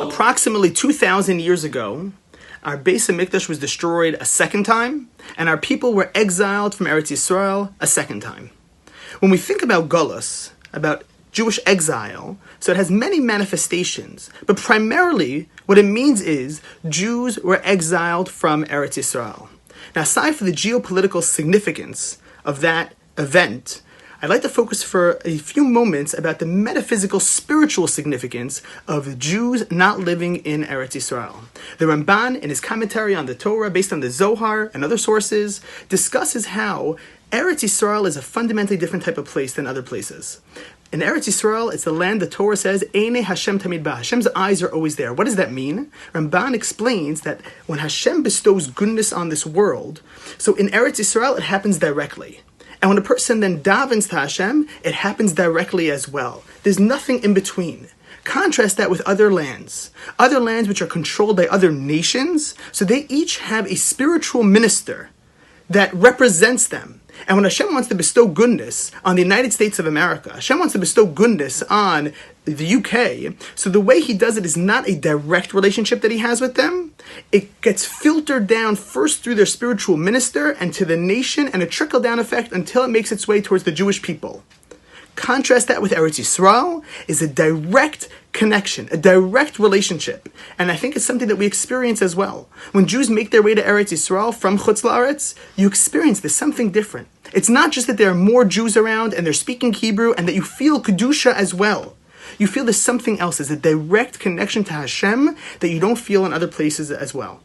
Approximately 2,000 years ago, our Beis HaMikdash was destroyed a second time, and our people were exiled from Eretz Yisrael a second time. When we think about Galus, about Jewish exile, so it has many manifestations, but primarily what it means is Jews were exiled from Eretz Yisrael. Now, aside from the geopolitical significance of that event, I'd like to focus for a few moments about the metaphysical, spiritual significance of Jews not living in Eretz Yisrael. The Ramban, in his commentary on the Torah, based on the Zohar and other sources, discusses how Eretz Yisrael is a fundamentally different type of place than other places. In Eretz Yisrael, it's the land the Torah says, Eine Hashem tamid ba. Hashem's eyes are always there. What does that mean? Ramban explains that when Hashem bestows goodness on this world, so in Eretz Yisrael, it happens directly. And when a person then davens to Hashem, it happens directly as well. There's nothing in between. Contrast that with other lands which are controlled by other nations, so they each have a spiritual minister that represents them. And when Hashem wants to bestow goodness on the United States of America, Hashem wants to bestow goodness on the UK, so the way he does it is not a direct relationship that he has with them. It gets filtered down first through their spiritual minister and to the nation, and a trickle-down effect until it makes its way towards the Jewish people. Contrast that with Eretz Yisrael is a direct connection, a direct relationship. And I think it's something that we experience as well. When Jews make their way to Eretz Yisrael from Chutz La'aretz, you experience there's something different. It's not just that there are more Jews around and they're speaking Hebrew and that you feel Kedusha as well. You feel there's something else. There's a direct connection to Hashem that you don't feel in other places as well.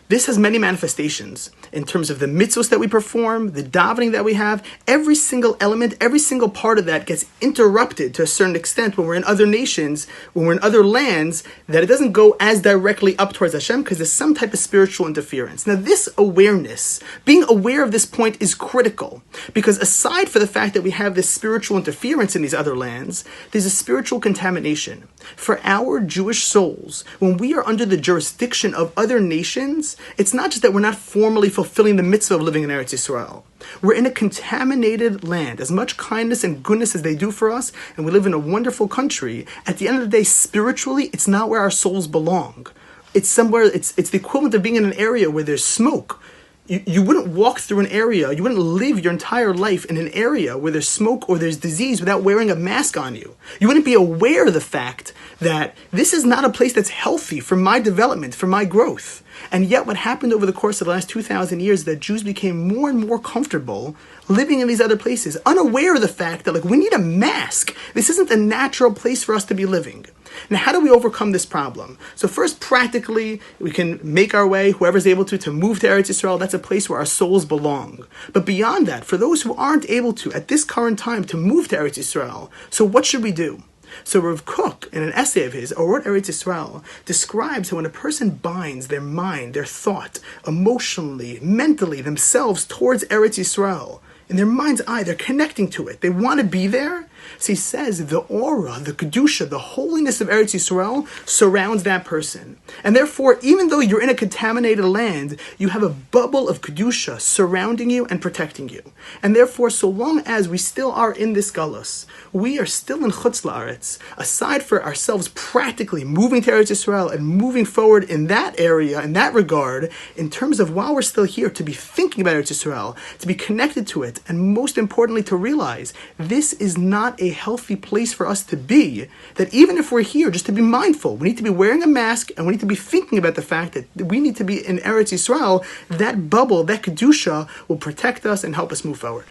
This has many manifestations in terms of the mitzvos that we perform, the davening that we have. Every single element, every single part of that gets interrupted to a certain extent when we're in other nations, when we're in other lands, that it doesn't go as directly up towards Hashem because there's some type of spiritual interference. Now, this awareness, being aware of this point is critical because aside from the fact that we have this spiritual interference in these other lands, there's a spiritual contamination. For our Jewish souls, when we are under the jurisdiction of other nations, it's not just that we're not formally fulfilling the mitzvah of living in Eretz Yisrael. We're in a contaminated land. As much kindness and goodness as they do for us, and we live in a wonderful country, at the end of the day, spiritually, it's not where our souls belong. It's somewhere, it's the equivalent of being in an area where there's smoke. You wouldn't walk through an area, you wouldn't live your entire life in an area where there's smoke or there's disease without wearing a mask on you. You wouldn't be aware of the fact that this is not a place that's healthy for my development, for my growth. And yet what happened over the course of the last 2,000 years is that Jews became more and more comfortable living in these other places, unaware of the fact that we need a mask. This isn't a natural place for us to be living. Now, how do we overcome this problem? So first, practically, we can make our way, whoever's able to move to Eretz Yisrael. That's a place where our souls belong. But beyond that, for those who aren't able to, at this current time, to move to Eretz Yisrael, so what should we do? So Rav Kook, in an essay of his, Orot Eretz Yisrael, describes how when a person binds their mind, their thought, emotionally, mentally, themselves towards Eretz Yisrael, in their mind's eye, they're connecting to it. They want to be there. So he says the aura, the Kedusha, the holiness of Eretz Yisrael surrounds that person. And therefore, even though you're in a contaminated land, you have a bubble of Kedusha surrounding you and protecting you. And therefore, so long as we still are in this Galus, we are still in Chutz La'aretz, aside for ourselves practically moving to Eretz Yisrael and moving forward in that area, in that regard, in terms of while we're still here, to be thinking about Eretz Yisrael, to be connected to it, and most importantly, to realize this is not a healthy place for us to be, that even if we're here, just to be mindful, we need to be wearing a mask and we need to be thinking about the fact that we need to be in Eretz Yisrael. That bubble, that Kedusha will protect us and help us move forward.